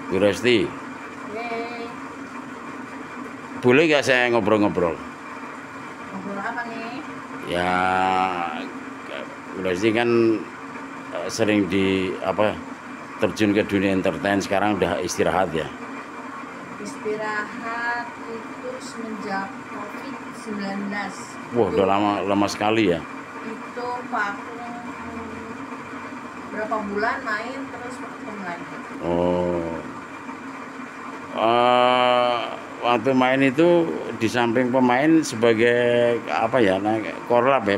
Bu Resti, Yeay. boleh nggak saya ngobrol-ngobrol? Ngobrol apa nih? Ya, Bu Resti kan sering terjun ke dunia entertain, sekarang udah istirahat ya. Istirahat itu semenjak COVID-19. Wah, udah lama sekali ya. Itu vakum berapa bulan main terus vakum lagi. Oh, waktu main itu di samping pemain sebagai apa ya, korlap ya,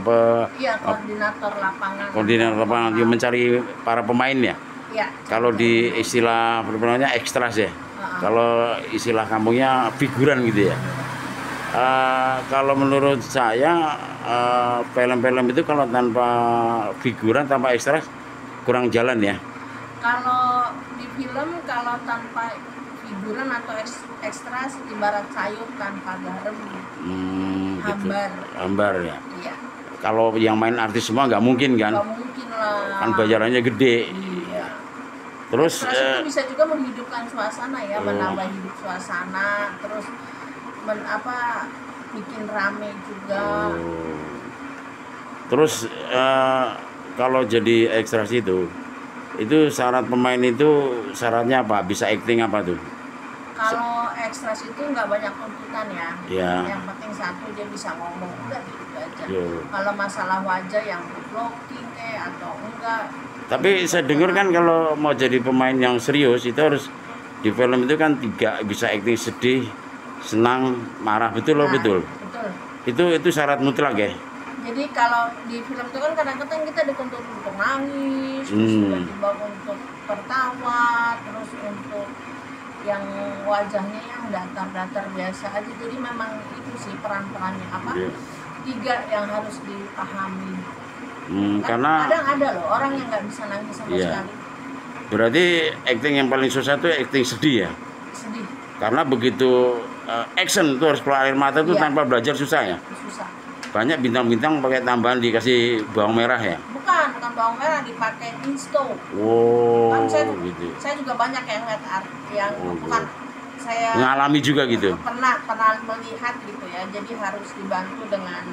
Iya, koordinator lapangan. koordinator lapangan yang mencari para pemain ya. Iya. Kalau di istilah permainannya ekstras ya. Kalau istilah kampungnya figuran gitu ya. Kalau menurut saya film-film itu kalau tanpa figuran, tanpa ekstras kurang jalan ya. Kalau di film kalau tanpa figuran atau ekstras ibarat sayur tanpa garam. Gitu. Hambar. Hambar ya. Iya. Kalau yang main artis semua nggak mungkin kan? Nggak mungkin lah. Kan bayarannya gede. Iya. Terus ekstras itu bisa juga menghidupkan suasana ya, menambah hidup suasana, terus bikin rame juga. Terus kalau jadi ekstras itu syarat pemain itu syaratnya apa? Bisa acting apa tuh? Kalau ekstras itu nggak banyak tuntutan ya. Ya. Yang penting satu dia bisa ngomong, udah gitu aja. Yo. Kalau masalah wajah yang blocking atau enggak. Tapi saya dengar kan kalau mau jadi pemain yang serius itu harus di film itu kan 3, bisa acting sedih, senang, marah, betul loh, betul. Betul. Itu syarat mutlak ya. Jadi kalau di film itu kan kadang-kadang kita dituntut untuk nangis, terus tiba-tiba untuk tertawa, terus untuk yang wajahnya yang datar-datar biasa aja. Jadi memang itu sih peran-perannya apa? Yeah. 3 yang harus dipahami. Karena kadang ada loh orang yang nggak bisa nangis sama sekali. Berarti acting yang paling susah itu acting sedih ya? Sedih. Karena begitu action itu harus keluar air mata itu tanpa belajar susah ya? Susah. Banyak bintang-bintang pakai tambahan dikasih bawang merah ya? Bukan bawang merah, dipakai insto. Oh, kan gitu. Saya juga banyak yang lihat yang bukan saya mengalami juga gitu. Pernah melihat gitu ya. Jadi harus dibantu dengan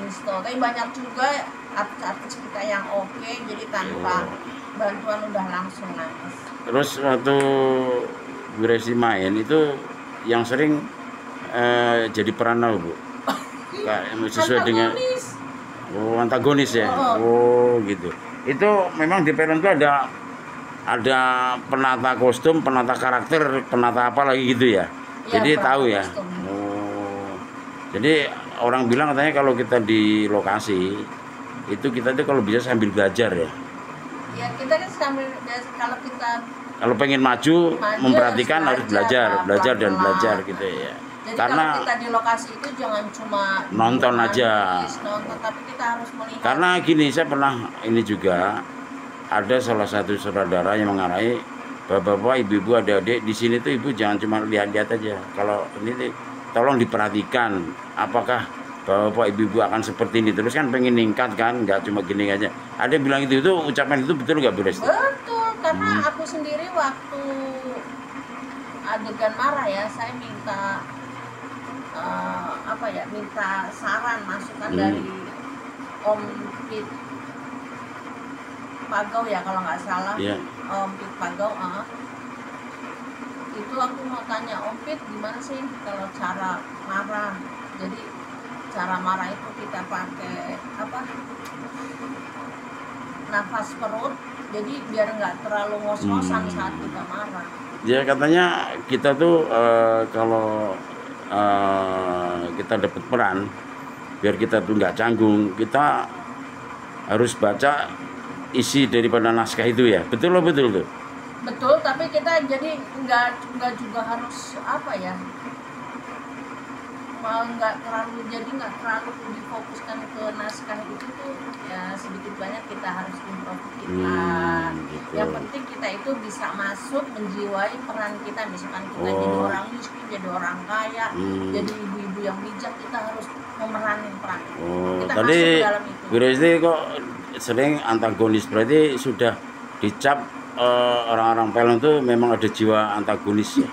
insto. Tapi banyak juga artis kita yang oke, jadi tanpa bantuan udah langsung nangis. Terus waktu Bu Resti main itu yang sering jadi peran apa, Bu? Sesuai dengan antagonis ya. Oh, gitu. Itu memang di film itu ada penata kostum, penata karakter, penata apa lagi gitu ya. Jadi tahu ya. Oh. Jadi orang bilang katanya kalau kita di lokasi itu kita tuh kalau bisa sambil belajar ya. Ya kita kan sambil kalau pengen maju memperhatikan harus belajar dan belajar gitu ya. Jadi karena kalau kita di lokasi itu jangan cuma nonton aja. Nonton, tapi kita harus melihat. Karena gini, saya pernah ini juga ada salah satu saudara yang mengarahi bapak-bapak, ibu-ibu, adik-adik di sini tuh ibu jangan cuma lihat-lihat aja. Kalau ini tolong diperhatikan apakah bapak ibu-ibu akan seperti ini terus kan, pengen ningkat kan, nggak cuma gini aja. Ada yang bilang itu ucapan itu betul nggak, Bu Resti? Betul, karena aku sendiri waktu adegan marah ya, saya minta minta saran masukan dari Om Pit Pagau ya kalau nggak salah. Om Pit Pagau. Itu aku mau tanya Om Pit gimana sih kalau cara marah. Jadi cara marah itu kita pakai nafas perut, jadi biar nggak terlalu ngos-ngosan saat kita marah. Ya katanya kita tuh kalau kita dapat peran, biar kita tuh nggak canggung, kita harus baca isi daripada naskah itu ya. Betul loh, betul tuh. Betul, tapi kita jadi nggak juga harus nggak terlalu difokuskan ke naskah itu tuh ya, sedikit banyak kita harus improve kita. Gitu. Yang penting kita itu bisa masuk menjiwai peran kita, misalkan kita jadi orang miskin, jadi orang kaya, jadi ibu-ibu yang bijak, kita harus memeranin peran. Kita tadi masuk ke dalam itu. Bu Resti kok sering antagonis, berarti sudah dicap orang-orang film tuh memang ada jiwa antagonis ya.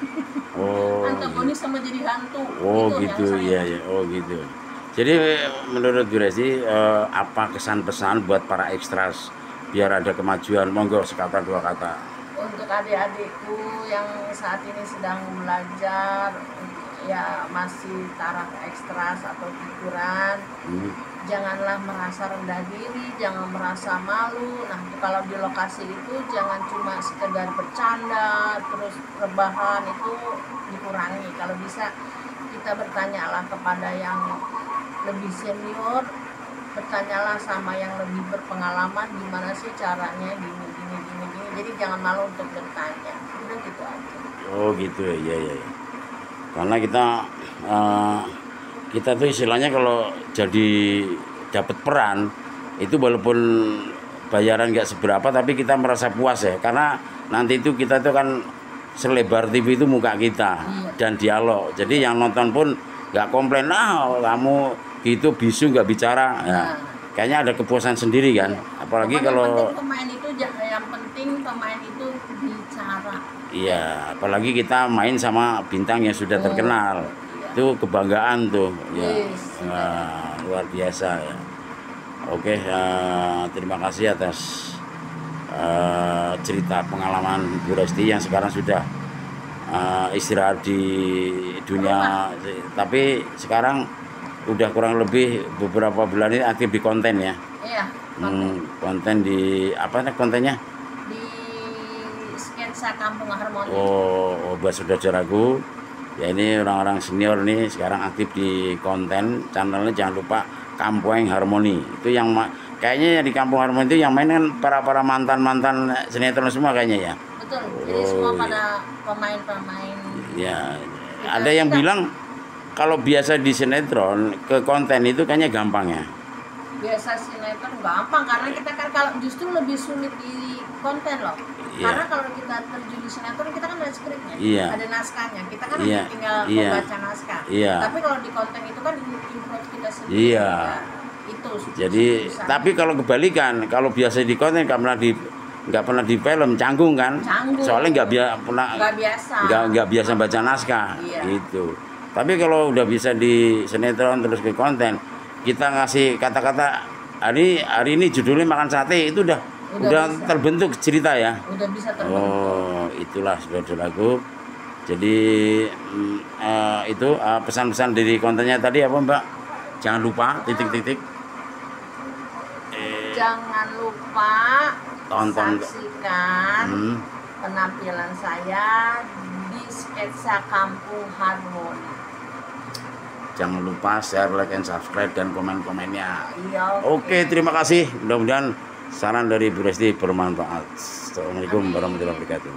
Oh, Antagonis sama jadi hantu. oh Itu gitu, yang saya iya ya, oh gitu. Jadi menurut Bu Resti apa kesan pesan buat para ekstras biar ada kemajuan? Monggo sekata dua kata. untuk adik-adikku yang saat ini sedang belajar ya masih taraf ekstras atau hiburan, Hmm. janganlah merasa rendah diri, jangan merasa malu. Nah, kalau di lokasi itu jangan cuma sekedar bercanda terus rebahan, itu dikurangi. Kalau bisa kita bertanyalah kepada yang lebih senior, bertanyalah sama yang lebih berpengalaman gimana sih caranya gini. Jadi jangan malu untuk bertanya. Udah gitu aja. Oh gitu ya, iya ya. Karena kita tuh istilahnya kalau jadi dapat peran itu walaupun bayaran nggak seberapa tapi kita merasa puas ya, karena nanti itu kita tuh kan selebar TV itu muka kita dan dialog, jadi yang nonton pun nggak komplain kamu gitu bisu nggak bicara ya. Kayaknya ada kepuasan sendiri kan, apalagi Pokoknya kalau yang penting pemain itu bicara. iya, apalagi kita main sama bintang yang sudah terkenal. Itu kebanggaan tuh ya. Yes. Wah, luar biasa ya. Oke, terima kasih atas cerita pengalaman Bu Resti yang sekarang sudah istirahat di dunia, tapi sekarang udah kurang lebih beberapa bulan ini aktif di konten ya. Iya. Konten di apa nih kontennya? Di sketsa Kampung Harmoni. Oh, buat saudara-saudaraku, ya ini orang-orang senior nih sekarang aktif di konten channelnya, jangan lupa Kampung Harmoni. Itu yang kayaknya di Kampung Harmoni itu yang main kan para mantan sinetron semua kayaknya ya. Betul. Jadi semua pada pemain-pemain. Ya, ada yang bilang kalau biasa di sinetron ke konten itu kayaknya gampang ya. Biasa sinetron gampang karena kita kan kalau justru lebih sulit di konten loh. Iya. Karena kalau kita terjun di sinetron kita kan ada skripnya, Iya. ada naskahnya. Kita kan Iya. hanya tinggal Iya. membaca naskah. Iya. Tapi kalau di konten itu kan improv kita sendiri. Iya. Ya, itu. Jadi susah. tapi kalau kebalikan, kalau biasa di konten nggak pernah di film canggung kan? Canggung. Soalnya nggak biasa. nggak biasa baca naskah Iya. gitu. Tapi kalau udah bisa di sinetron terus ke konten, kita ngasih kata-kata hari ini judulnya makan sate, itu udah bisa. terbentuk cerita ya. Udah bisa terbentuk. Oh, itulah saudara-saudaraku. Jadi itu pesan-pesan dari kontennya tadi apa Mbak? Jangan lupa titik-titik. Jangan lupa Tonton. saksikan penampilan saya di sketsa Kampung Harmoni. Jangan lupa share, like, and subscribe dan komen-komennya. Iya. Oke, terima kasih. Mudah-mudahan saran dari Bu Resti bermanfaat. Assalamualaikum warahmatullahi wabarakatuh.